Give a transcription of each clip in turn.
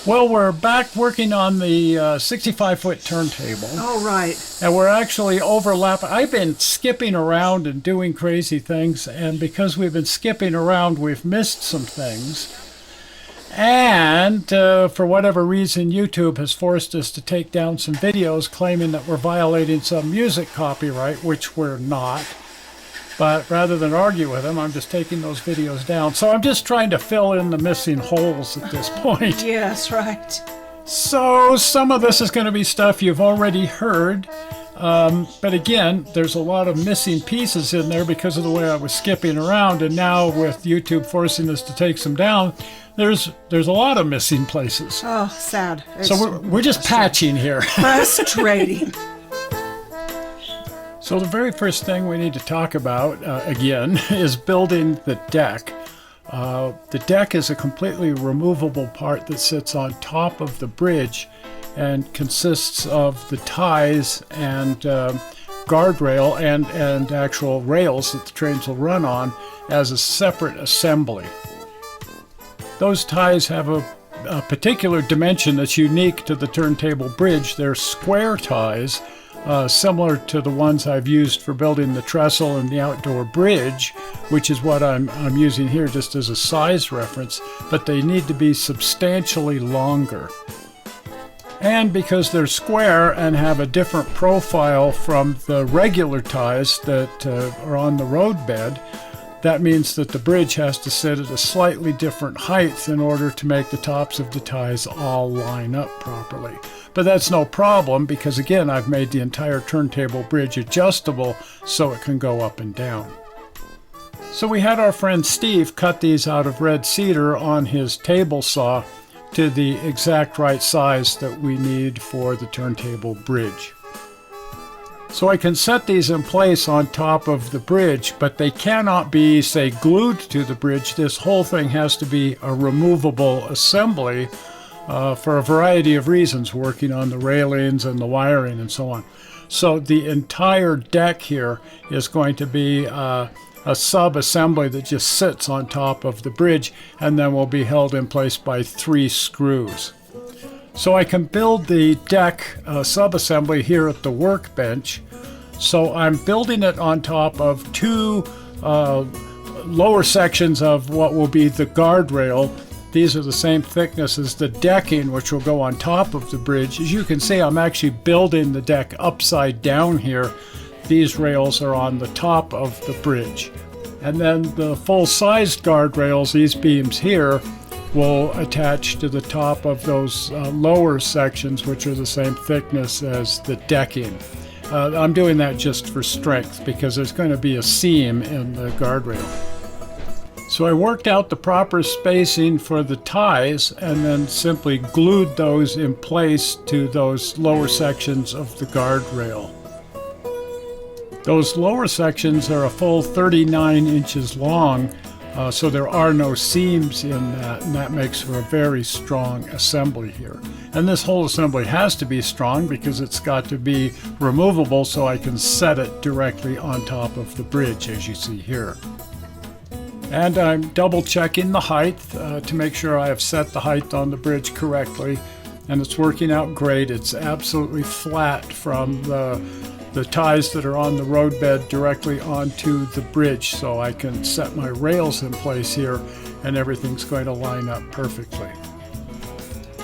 Well, we're back working on the 65-foot turntable. Oh, right. And we're actually overlapping. I've been skipping around and doing crazy things, and because we've been skipping around, we've missed some things. And for whatever reason, YouTube has forced us to take down some videos claiming that we're violating some music copyright, which we're not. But rather than argue with them, I'm just taking those videos down. So I'm just trying to fill in the missing holes at this point. Yes, right. So some of this is going to be stuff you've already heard. But again, there's a lot of missing pieces in there because of the way I was skipping around. And now with YouTube forcing us to take some down, there's a lot of missing places. Oh, sad. So we're just patching here. Frustrating. So the very first thing we need to talk about, again, is building the deck. The deck is a completely removable part that sits on top of the bridge and consists of the ties and guardrail and actual rails that the trains will run on as a separate assembly. Those ties have a particular dimension that's unique to the turntable bridge. They're square ties, similar to the ones I've used for building the trestle and the outdoor bridge, which is what I'm using here just as a size reference, but they need to be substantially longer. And because they're square and have a different profile from the regular ties that are on the roadbed, that means that the bridge has to sit at a slightly different height in order to make the tops of the ties all line up properly. But that's no problem because, again, I've made the entire turntable bridge adjustable so it can go up and down. So we had our friend Steve cut these out of red cedar on his table saw to the exact right size that we need for the turntable bridge. So I can set these in place on top of the bridge, but they cannot be, say, glued to the bridge. This whole thing has to be a removable assembly for a variety of reasons, working on the railings and the wiring and so on. So the entire deck here is going to be a sub-assembly that just sits on top of the bridge and then will be held in place by 3 screws. So I can build the deck sub-assembly here at the workbench. So I'm building it on top of 2 lower sections of what will be the guardrail. These are the same thickness as the decking, which will go on top of the bridge. As you can see, I'm actually building the deck upside down here. These rails are on the top of the bridge. And then the full-sized guardrails, these beams here, will attach to the top of those lower sections, which are the same thickness as the decking. I'm doing that just for strength because there's going to be a seam in the guardrail. So I worked out the proper spacing for the ties and then simply glued those in place to those lower sections of the guardrail. Those lower sections are a full 39 inches long, so there are no seams in that, and that makes for a very strong assembly here. And this whole assembly has to be strong because it's got to be removable so I can set it directly on top of the bridge, as you see here. And I'm double checking the height to make sure I have set the height on the bridge correctly, and it's working out great. It's absolutely flat from the ties that are on the roadbed directly onto the bridge, so I can set my rails in place here and everything's going to line up perfectly.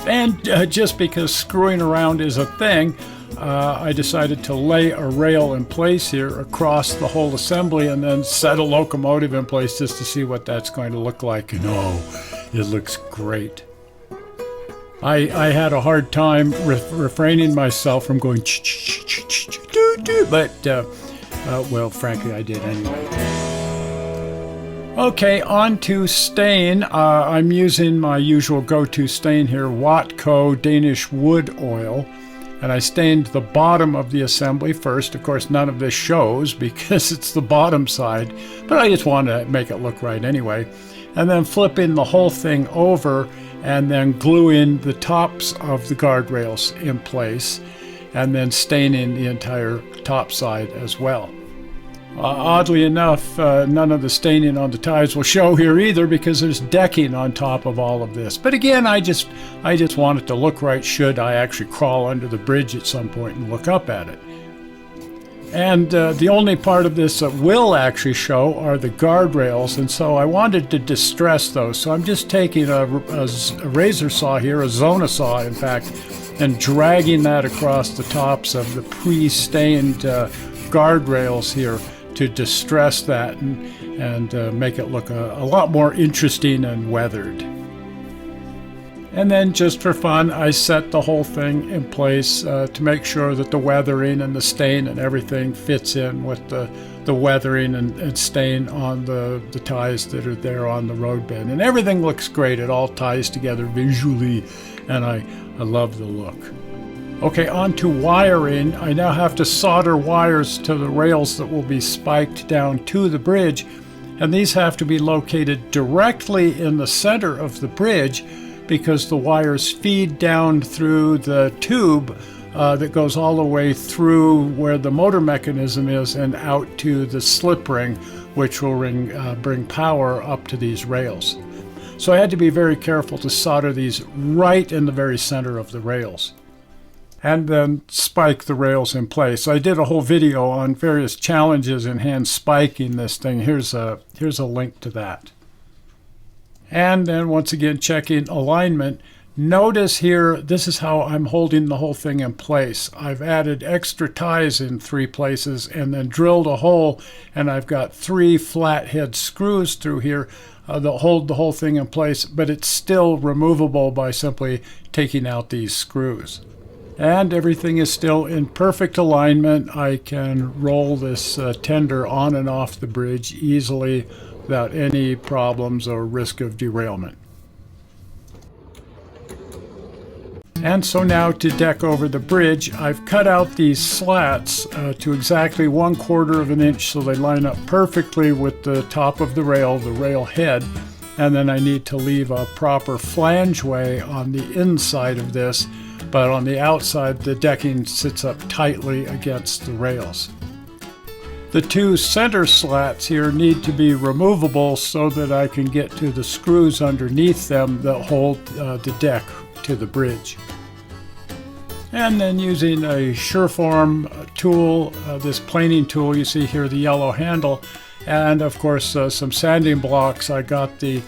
And just because screwing around is a thing, I decided to lay a rail in place here across the whole assembly and then set a locomotive in place just to see what that's going to look like. And oh, it looks great. I had a hard time refraining myself from going but well, frankly, I did anyway. Okay, on to stain. I'm using my usual go-to stain here, Watco Danish wood oil, and I stained the bottom of the assembly first. Of course, none of this shows because it's the bottom side, but I just wanted to make it look right anyway. And then flipping the whole thing over and then gluing the tops of the guardrails in place and then staining the entire top side as well. Oddly enough, none of the staining on the ties will show here either because there's decking on top of all of this. But again, I just want it to look right should I actually crawl under the bridge at some point and look up at it. And the only part of this that will actually show are the guardrails, and so I wanted to distress those. So I'm just taking a razor saw here, a Zona saw in fact, and dragging that across the tops of the pre-stained guardrails here to distress that and make it look a lot more interesting and weathered. And then just for fun, I set the whole thing in place to make sure that the weathering and the stain and everything fits in with the weathering and stain on the ties that are there on the road bed. And everything looks great. It all ties together visually, and I love the look. Okay, on to wiring. I now have to solder wires to the rails that will be spiked down to the bridge, and these have to be located directly in the center of the bridge because the wires feed down through the tube that goes all the way through where the motor mechanism is and out to the slip ring, which will bring power up to these rails. So I had to be very careful to solder these right in the very center of the rails, and then spike the rails in place. I did a whole video on various challenges in hand spiking this thing. Here's a link to that. And then once again checking alignment. Notice here, this is how I'm holding the whole thing in place. I've added extra ties in 3 places and then drilled a hole, and I've got 3 flathead screws through here that hold the whole thing in place, but it's still removable by simply taking out these screws. And everything is still in perfect alignment. I can roll this tender on and off the bridge easily without any problems or risk of derailment. And so now to deck over the bridge, I've cut out these slats to exactly 1/4 of an inch so they line up perfectly with the top of the rail head. And then I need to leave a proper flangeway on the inside of this, but on the outside the decking sits up tightly against the rails. The 2 center slats here need to be removable so that I can get to the screws underneath them that hold the deck to the bridge. And then using a Sureform tool, this planing tool you see here, the yellow handle, and of course some sanding blocks, I got the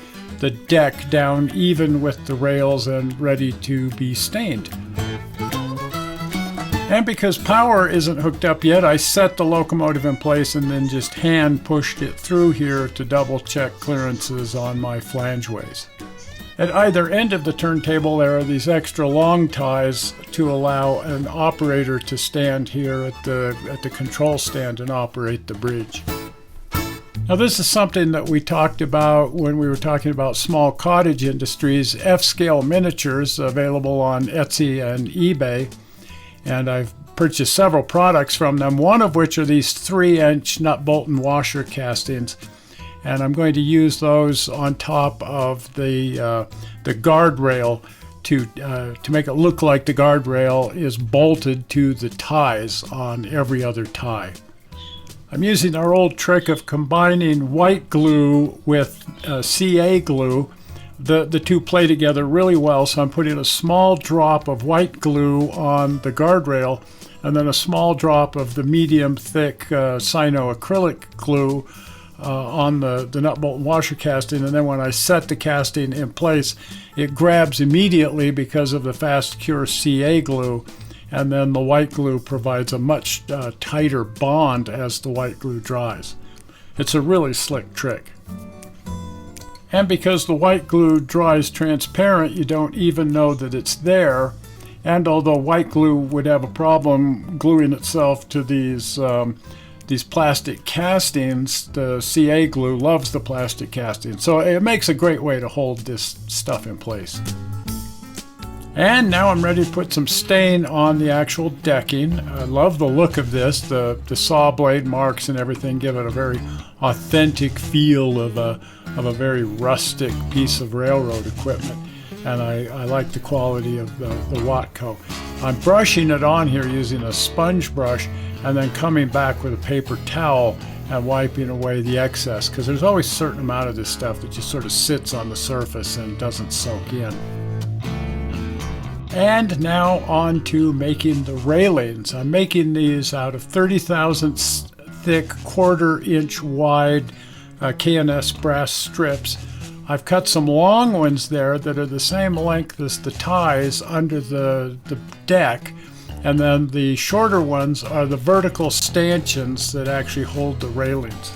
deck down even with the rails and ready to be stained. And because power isn't hooked up yet, I set the locomotive in place and then just hand pushed it through here to double check clearances on my flangeways. At either end of the turntable there are these extra long ties to allow an operator to stand here at the control stand and operate the bridge. Now this is something that we talked about when we were talking about small cottage industries, F-scale miniatures available on Etsy and eBay. And I've purchased several products from them, one of which are these 3-inch nut bolt and washer castings. And I'm going to use those on top of the guardrail to make it look like the guardrail is bolted to the ties on every other tie. I'm using our old trick of combining white glue with CA glue. The 2 play together really well, so I'm putting a small drop of white glue on the guardrail and then a small drop of the medium thick cyanoacrylic glue on the nut bolt and washer casting, and then when I set the casting in place, it grabs immediately because of the fast cure CA glue, and then the white glue provides a much tighter bond as the white glue dries. It's a really slick trick. And because the white glue dries transparent, you don't even know that it's there. And although white glue would have a problem gluing itself to these plastic castings, the CA glue loves the plastic casting. So it makes a great way to hold this stuff in place. And now I'm ready to put some stain on the actual decking. I love the look of this. The saw blade marks and everything give it a very authentic feel of a very rustic piece of railroad equipment. And I like the quality of the Watco. I'm brushing it on here using a sponge brush and then coming back with a paper towel and wiping away the excess, because there's always a certain amount of this stuff that just sort of sits on the surface and doesn't soak in. And now on to making the railings. I'm making these out of 30 thousandths thick, 1/4 inch wide K&S brass strips. I've cut some long ones there that are the same length as the ties under the deck, and then the shorter ones are the vertical stanchions that actually hold the railings.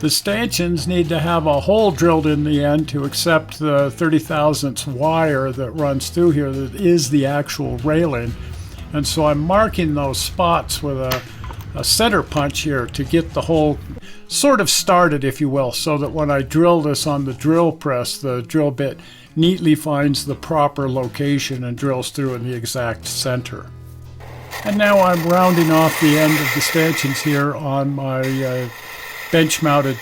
The stanchions need to have a hole drilled in the end to accept the 30 thousandths wire that runs through here that is the actual railing. And so I'm marking those spots with a center punch here to get the hole sort of started, if you will, so that when I drill this on the drill press, the drill bit neatly finds the proper location and drills through in the exact center. And now I'm rounding off the end of the stanchions here on my bench-mounted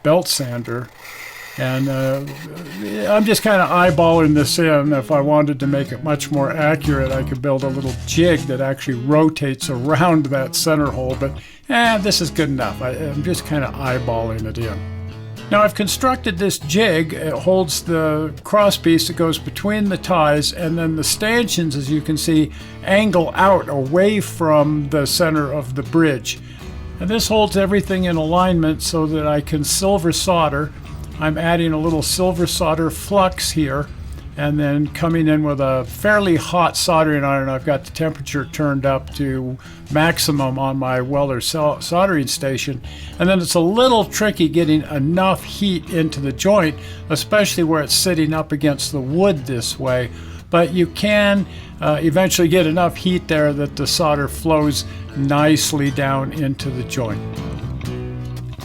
belt sander, and I'm just kind of eyeballing this in. If I wanted to make it much more accurate, I could build a little jig that actually rotates around that center hole, but this is good enough. I'm just kind of eyeballing it in. Now I've constructed this jig. It holds the crosspiece that goes between the ties, and then the stanchions, as you can see, angle out away from the center of the bridge. And this holds everything in alignment so that I can silver solder. I'm adding a little silver solder flux here, and then coming in with a fairly hot soldering iron. I've got the temperature turned up to maximum on my welder soldering station. And then it's a little tricky getting enough heat into the joint, especially where it's sitting up against the wood this way. But you can eventually get enough heat there that the solder flows nicely down into the joint.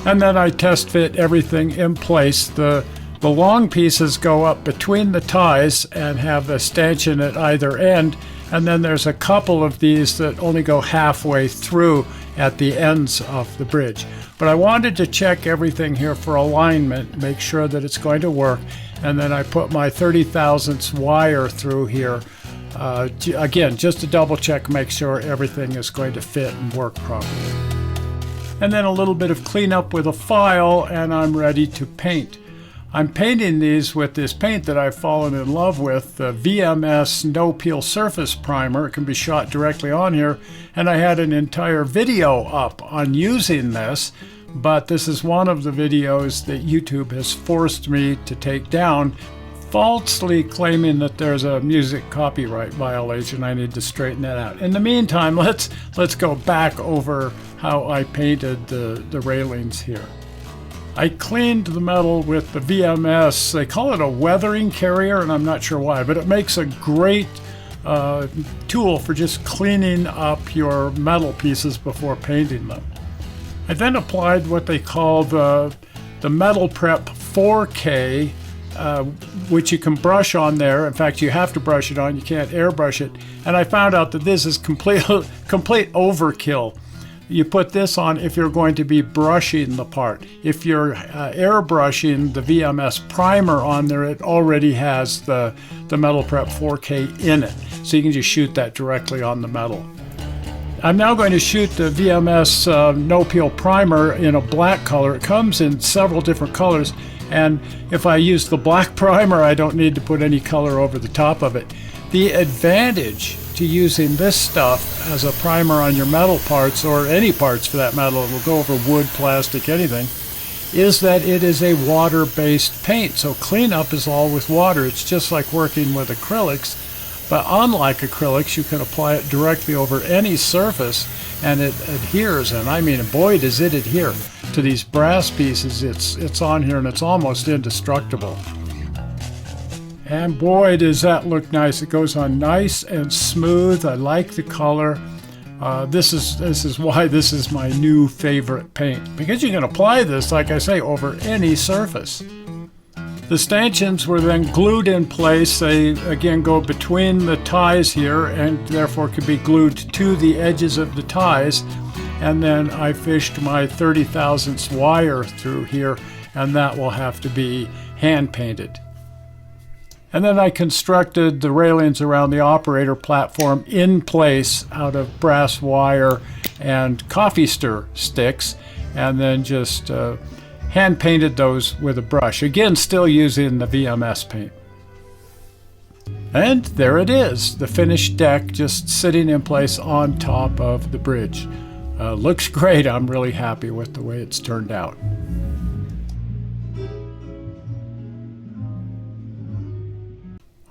And then I test fit everything in place. The long pieces go up between the ties and have a stanchion at either end, and then there's a couple of these that only go halfway through at the ends of the bridge. But I wanted to check everything here for alignment, make sure that it's going to work, and then I put my 30 thousandths wire through here. Again, just to double check, make sure everything is going to fit and work properly. And then a little bit of cleanup with a file, and I'm ready to paint. I'm painting these with this paint that I've fallen in love with, the VMS No Peel Surface Primer. It can be shot directly on here, and I had an entire video up on using this, but this is one of the videos that YouTube has forced me to take down, falsely claiming that there's a music copyright violation. I need to straighten that out. In the meantime, let's go back over how I painted the railings here. I cleaned the metal with the VMS. They call it a weathering carrier, and I'm not sure why, but it makes a great tool for just cleaning up your metal pieces before painting them. I then applied what they call the Metal Prep 4K, which you can brush on there. In fact, you have to brush it on. You can't airbrush it. And I found out that this is complete overkill. You put this on if you're going to be brushing the part. If you're airbrushing the VMS primer on there, it already has the Metal Prep 4K in it. So you can just shoot that directly on the metal. I'm now going to shoot the VMS No Peel Primer in a black color. It comes in several different colors, and if I use the black primer, I don't need to put any color over the top of it. The advantage to using this stuff as a primer on your metal parts, or any parts for that matter, it'll go over wood, plastic, anything, is that it is a water-based paint. So cleanup is all with water. It's just like working with acrylics, but unlike acrylics, you can apply it directly over any surface and it adheres. And I mean, boy, does it adhere to these brass pieces. It's on here and it's almost indestructible. And boy, does that look nice. It goes on nice and smooth. I like the color. This is why this is my new favorite paint, because you can apply this, like I say, over any surface. The stanchions were then glued in place. They again go between the ties here and therefore could be glued to the edges of the ties. And then I fished my 30 thousandths wire through here, and that will have to be hand painted. And then I constructed the railings around the operator platform in place out of brass wire and coffee stir sticks. and then just hand painted those with a brush. Again, still using the VMS paint. And there it is, the finished deck just sitting in place on top of the bridge. Looks great. I'm really happy with the way it's turned out.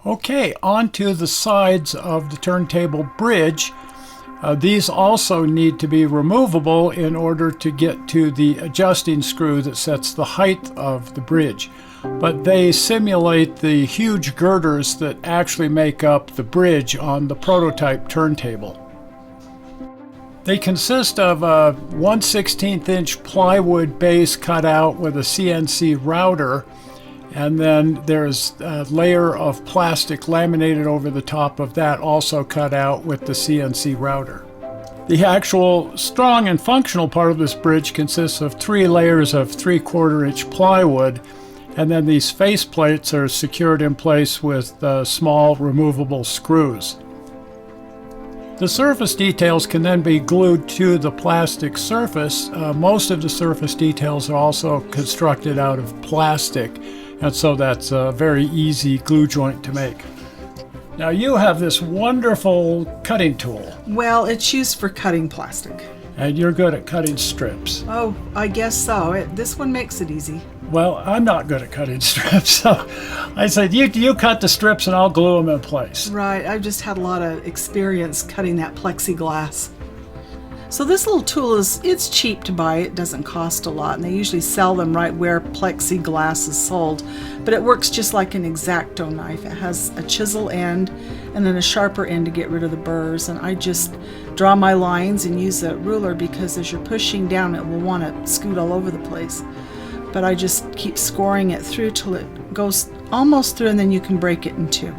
Okay, on to the sides of the turntable bridge. These also need to be removable in order to get to the adjusting screw that sets the height of the bridge. But they simulate the huge girders that actually make up the bridge on the prototype turntable. They consist of a 1/16 inch plywood base cut out with a CNC router, and then there's a layer of plastic laminated over the top of that, also cut out with the CNC router. The actual strong and functional part of this bridge consists of 3 layers of 3/4 inch plywood, and then these face plates are secured in place with small removable screws. The surface details can then be glued to the plastic surface. Most of the surface details are also constructed out of plastic, and so that's a very easy glue joint to make. Now you have this wonderful cutting tool, Well, it's used for cutting plastic. and you're good at cutting strips. Oh, I guess so. This one makes it easy. Well, I'm not good at cutting strips, so I said, you cut the strips and I'll glue them in place. Right, I've just had a lot of experience cutting that plexiglass. So this little tool it's cheap to buy. It doesn't cost a lot, and they usually sell them right where plexiglass is sold. But it works just like an X-Acto knife. It has a chisel end and then a sharper end to get rid of the burrs. And I just draw my lines and use a ruler, because as you're pushing down, it will want to scoot all over the place. But I just keep scoring it through till it goes almost through, and then you can break it in two.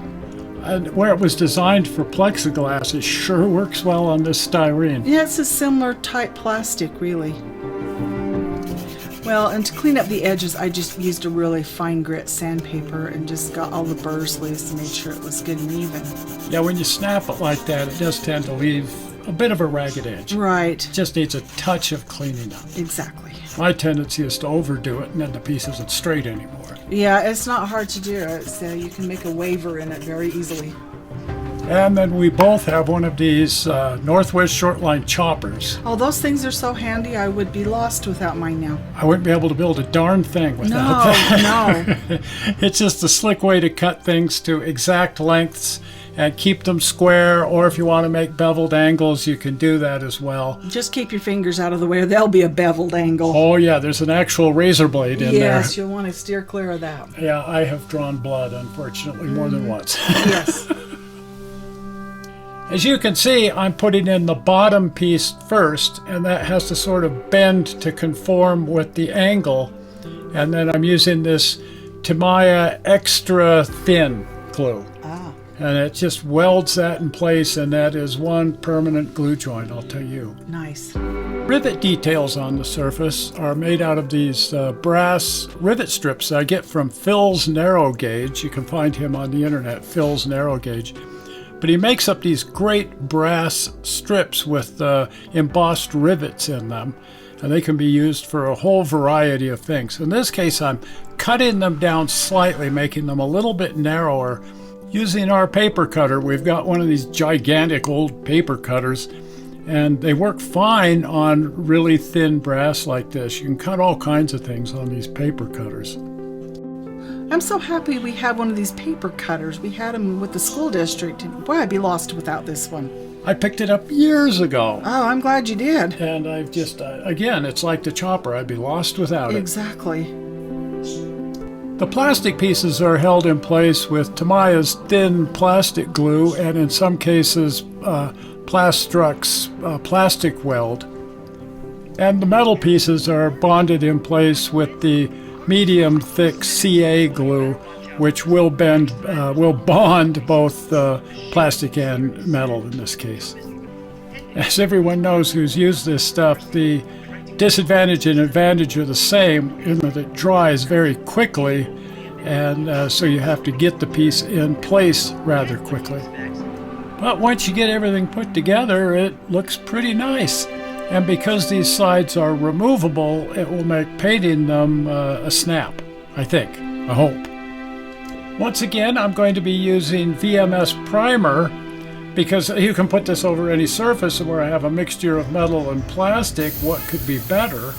And where it was designed for plexiglass, it sure works well on this styrene. Yeah, it's a similar type plastic, really. Well, and to clean up the edges, I just used a really fine grit sandpaper and just got all the burrs loose and made sure it was good and even. Yeah, when you snap it like that, it does tend to leave a bit of a ragged edge. Right. Just needs a touch of cleaning up. Exactly. My tendency is to overdo it, and then the piece isn't straight anymore. Yeah, it's not hard to do. You can make a waver in it very easily. And then we both have one of these Northwest Shortline choppers. Oh, those things are so handy. I would be lost without mine now. I wouldn't be able to build a darn thing without that. No. It's just a slick way to cut things to exact lengths and keep them square, or if you want to make beveled angles, you can do that as well. Just keep your fingers out of the way, or there'll be a beveled angle. Oh yeah, there's an actual razor blade in there. Yes, you'll want to steer clear of that. Yeah, I have drawn blood, unfortunately, more than once. Yes. As you can see, I'm putting in the bottom piece first, and that has to sort of bend to conform with the angle. And then I'm using this Tamiya extra thin glue. And it just welds that in place, and that is one permanent glue joint, I'll tell you. Nice. Rivet details on the surface are made out of these brass rivet strips I get from Phil's Narrow Gauge. You can find him on the internet, Phil's Narrow Gauge. But he makes up these great brass strips with embossed rivets in them, and they can be used for a whole variety of things. In this case, I'm cutting them down slightly, making them a little bit narrower. Using our paper cutter, we've got one of these gigantic old paper cutters, and they work fine on really thin brass like this. You can cut all kinds of things on these paper cutters. I'm so happy we have one of these paper cutters. We had them with the school district. Boy, I'd be lost without this one. I picked it up years ago. Oh, I'm glad you did. And I've just, again, it's like the chopper. I'd be lost without it. Exactly. The plastic pieces are held in place with Tamiya's thin plastic glue, and in some cases Plastruc's plastic weld. And the metal pieces are bonded in place with the medium thick CA glue, which will bond both plastic and metal in this case. As everyone knows who's used this stuff, the disadvantage and advantage are the same in that it dries very quickly, and so you have to get the piece in place rather quickly. But once you get everything put together, it looks pretty nice. And because these sides are removable, it will make painting them a snap, I think, I hope. Once again, I'm going to be using VMS primer because you can put this over any surface where I have a mixture of metal and plastic. What could be better?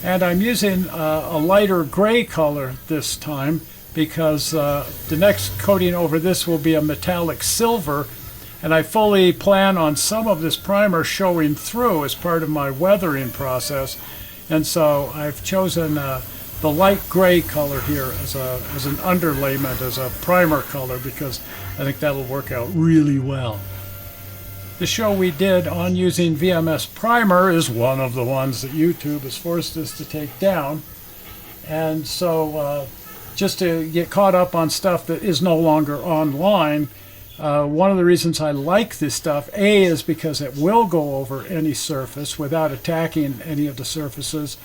And I'm using a lighter gray color this time because the next coating over this will be a metallic silver, and I fully plan on some of this primer showing through as part of my weathering process. And so I've chosen the light gray color here as an underlayment, as a primer color, because I think that'll work out really well. The show we did on using VMS primer is one of the ones that YouTube has forced us to take down. And so just to get caught up on stuff that is no longer online, one of the reasons I like this stuff, A, is because it will go over any surface without attacking any of the surfaces,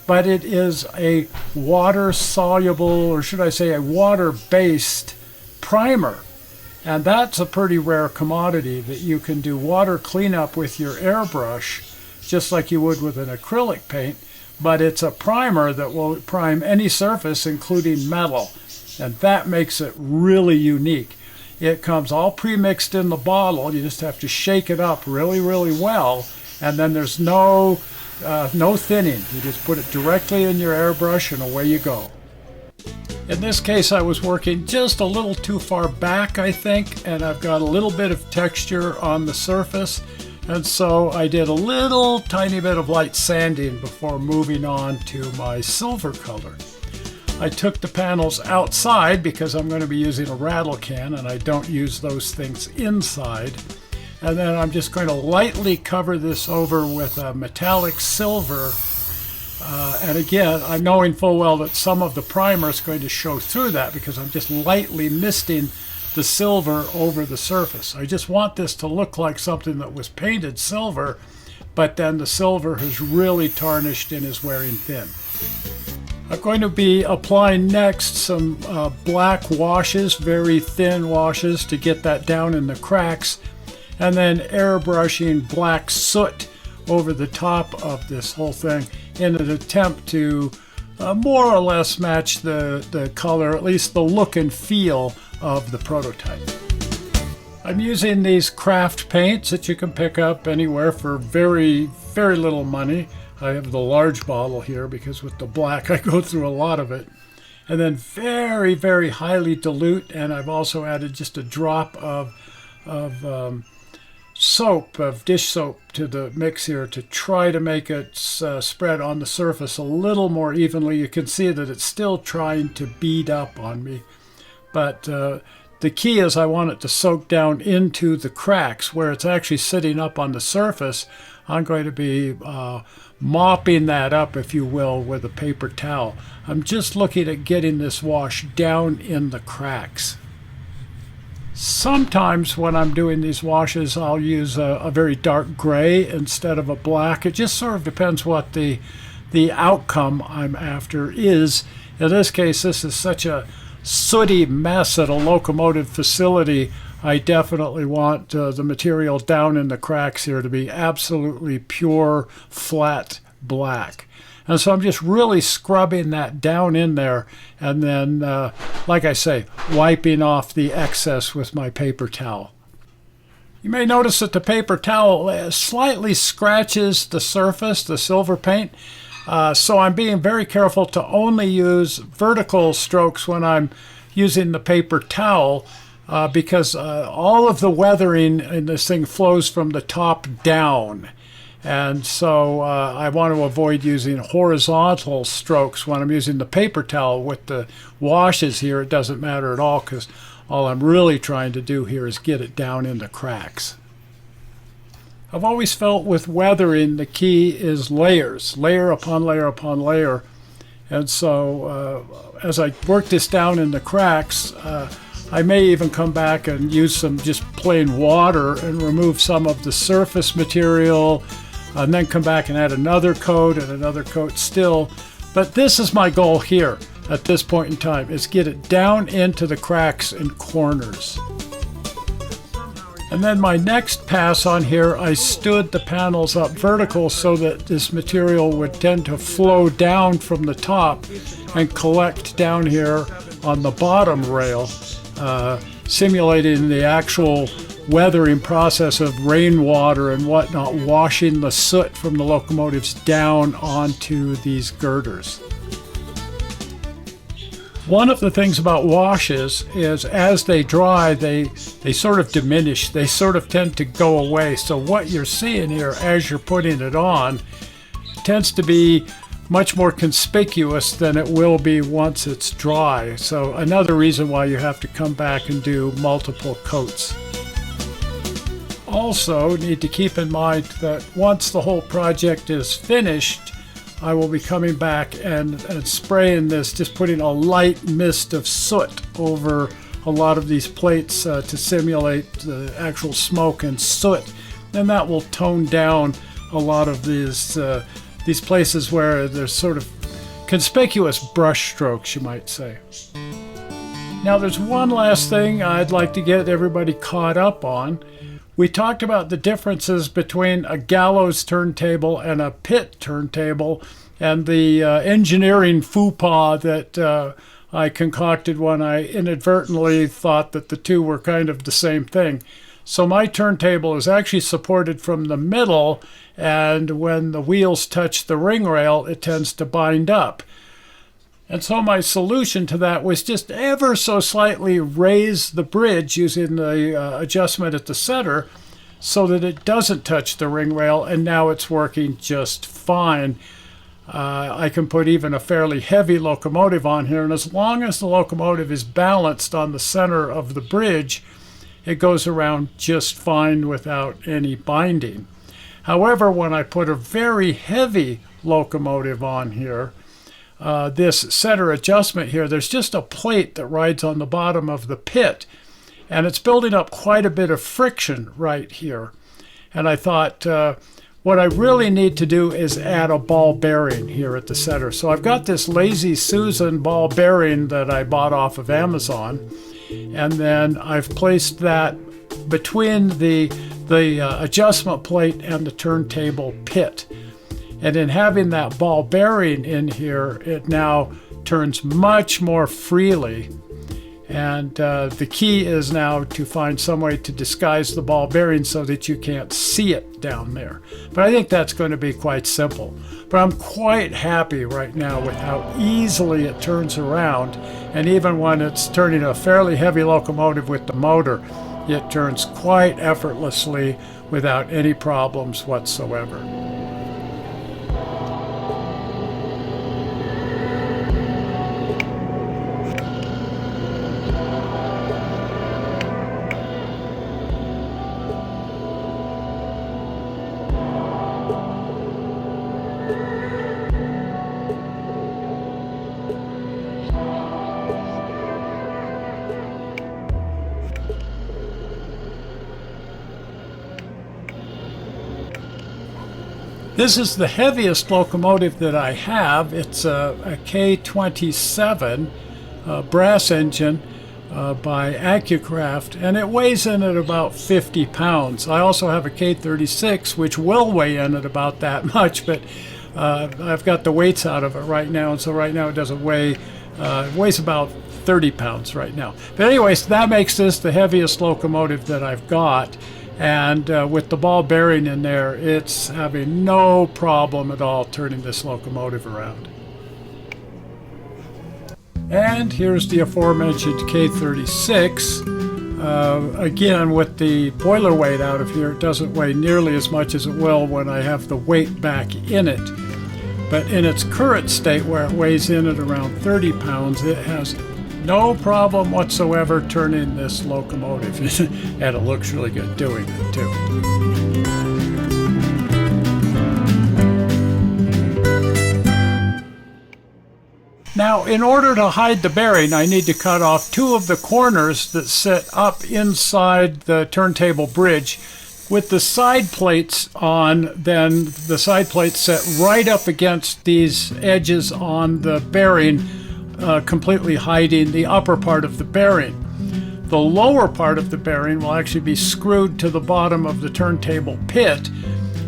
but it is a water-soluble, or should I say a water-based primer. And that's a pretty rare commodity, that you can do water cleanup with your airbrush, just like you would with an acrylic paint, but it's a primer that will prime any surface, including metal. And that makes it really unique. It comes all pre-mixed in the bottle. You just have to shake it up really, really well. And then there's no thinning. You just put it directly in your airbrush and away you go. In this case, I was working just a little too far back, I think, and I've got a little bit of texture on the surface, and so I did a little tiny bit of light sanding before moving on to my silver color. I took the panels outside because I'm going to be using a rattle can, and I don't use those things inside. And then I'm just going to lightly cover this over with a metallic silver. And again, I'm knowing full well that some of the primer is going to show through that because I'm just lightly misting the silver over the surface. I just want this to look like something that was painted silver, but then the silver has really tarnished and is wearing thin. I'm going to be applying next some black washes, very thin washes, to get that down in the cracks, and then airbrushing black soot over the top of this whole thing in an attempt to more or less match the color, at least the look and feel of the prototype. I'm using these craft paints that you can pick up anywhere for very, very little money. I have the large bottle here because with the black I go through a lot of it. And then very, very highly dilute, and I've also added just a drop of dish soap to the mix here to try to make it spread on the surface a little more evenly. You can see that it's still trying to bead up on me, but the key is I want it to soak down into the cracks where it's actually sitting up on the surface. I'm going to be mopping that up, if you will, with a paper towel. I'm just looking at getting this wash down in the cracks. Sometimes when I'm doing these washes, I'll use a very dark gray instead of a black. It just sort of depends what the outcome I'm after is. In this case, this is such a sooty mess at a locomotive facility. I definitely want the material down in the cracks here to be absolutely pure, flat black. And so I'm just really scrubbing that down in there, and then, like I say, wiping off the excess with my paper towel. You may notice that the paper towel slightly scratches the surface, the silver paint, so I'm being very careful to only use vertical strokes when I'm using the paper towel, because all of the weathering in this thing flows from the top down. And so I want to avoid using horizontal strokes when I'm using the paper towel. With the washes here, it doesn't matter at all because all I'm really trying to do here is get it down in the cracks. I've always felt with weathering the key is layers, layer upon layer upon layer. And so as I work this down in the cracks, I may even come back and use some just plain water and remove some of the surface material, and then come back and add another coat and another coat still. But this is my goal here at this point in time, is get it down into the cracks and corners. And then my next pass on here, I stood the panels up vertical so that this material would tend to flow down from the top and collect down here on the bottom rail, simulating the actual weathering process of rainwater and whatnot, washing the soot from the locomotives down onto these girders. One of the things about washes is as they dry, they sort of diminish. They sort of tend to go away. So what you're seeing here as you're putting it on tends to be much more conspicuous than it will be once it's dry. So another reason why you have to come back and do multiple coats. Also need to keep in mind that once the whole project is finished, I will be coming back and spraying this, just putting a light mist of soot over a lot of these plates to simulate the actual smoke and soot. And that will tone down a lot of these places where there's sort of conspicuous brush strokes, you might say. Now there's one last thing I'd like to get everybody caught up on. We talked about the differences between a gallows turntable and a pit turntable and the engineering faux pas that I concocted when I inadvertently thought that the two were kind of the same thing. So my turntable is actually supported from the middle, and when the wheels touch the ring rail, it tends to bind up. And so my solution to that was just ever so slightly raise the bridge using the adjustment at the center so that it doesn't touch the ring rail, and now it's working just fine. I can put even a fairly heavy locomotive on here, and as long as the locomotive is balanced on the center of the bridge, it goes around just fine without any binding. However, when I put a very heavy locomotive on here, this center adjustment here, there's just a plate that rides on the bottom of the pit, and it's building up quite a bit of friction right here. And I thought what I really need to do is add a ball bearing here at the center. So I've got this Lazy Susan ball bearing that I bought off of Amazon, and then I've placed that between the adjustment plate and the turntable pit. And in having that ball bearing in here, it now turns much more freely. And the key is now to find some way to disguise the ball bearing so that you can't see it down there. But I think that's going to be quite simple. But I'm quite happy right now with how easily it turns around. And even when it's turning a fairly heavy locomotive with the motor, it turns quite effortlessly without any problems whatsoever. This is the heaviest locomotive that I have. It's a K27 brass engine by Accucraft, and it weighs in at about 50 pounds. I also have a K36, which will weigh in at about that much, but I've got the weights out of it right now, and so right now it doesn't weigh, it weighs about 30 pounds right now. But anyways, that makes this the heaviest locomotive that I've got. And with the ball bearing in there, it's having no problem at all turning this locomotive around. And here's the aforementioned K36. Again, with the boiler weight out of here, it doesn't weigh nearly as much as it will when I have the weight back in it. But in its current state, where it weighs in at around 30 pounds, it has no problem whatsoever turning this locomotive. And it looks really good doing it too. Now, in order to hide the bearing, I need to cut off two of the corners that sit up inside the turntable bridge. With the side plates on, then the side plates set right up against these edges on the bearing, completely hiding the upper part of the bearing. The lower part of the bearing will actually be screwed to the bottom of the turntable pit,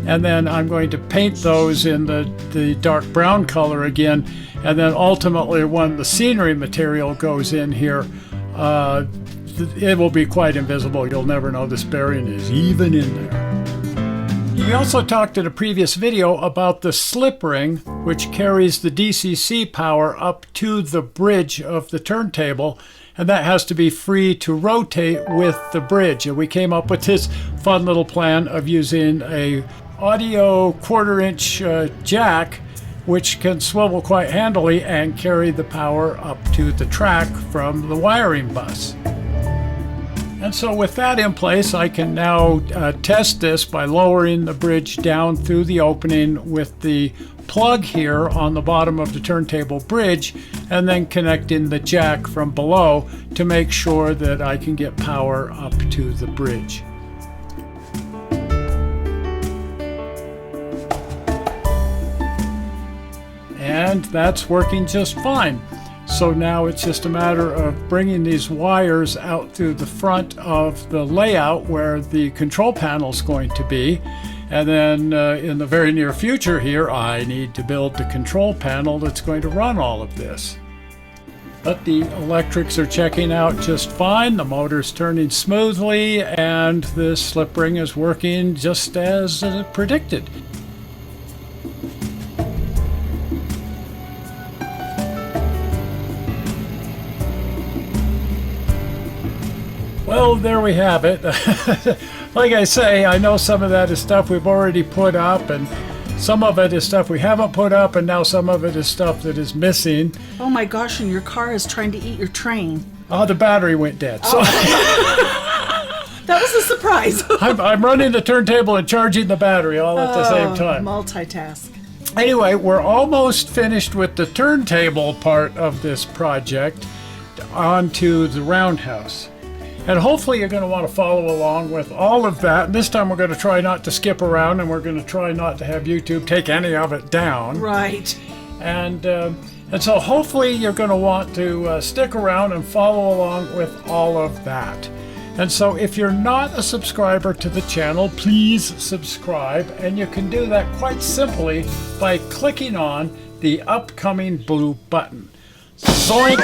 and then I'm going to paint those in the dark brown color again, and then ultimately when the scenery material goes in here, it will be quite invisible. You'll never know this bearing is even in there. We also talked in a previous video about the slip ring, which carries the DCC power up to the bridge of the turntable, and that has to be free to rotate with the bridge. And we came up with this fun little plan of using a audio 1/4-inch jack, which can swivel quite handily and carry the power up to the track from the wiring bus. And so with that in place, I can now test this by lowering the bridge down through the opening with the plug here on the bottom of the turntable bridge, and then connecting the jack from below to make sure that I can get power up to the bridge. And that's working just fine. So now it's just a matter of bringing these wires out through the front of the layout where the control panel is going to be. And then in the very near future here, I need to build the control panel that's going to run all of this. But the electrics are checking out just fine. The motor's turning smoothly, and the slip ring is working just as predicted. Well, there we have it. Like I say, I know some of that is stuff we've already put up, and some of it is stuff we haven't put up, and now some of it is stuff that is missing. Oh my gosh, and your car is trying to eat your train. Oh, the battery went dead. So that was a surprise. I'm running the turntable and charging the battery all at the same time. Multitask. Anyway, we're almost finished with the turntable part of this project onto the roundhouse. And hopefully you're going to want to follow along with all of that. And this time we're going to try not to skip around, and we're going to try not to have YouTube take any of it down. Right. And so hopefully you're going to want to stick around and follow along with all of that. And so if you're not a subscriber to the channel, please subscribe. And you can do that quite simply by clicking on the upcoming blue button. Zoink!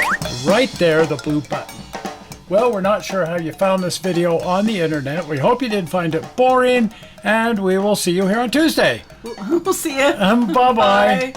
Right there, the blue button. Well, we're not sure how you found this video on the internet. We hope you didn't find it boring, and we will see you here on Tuesday. We'll see you. Bye-bye. Bye.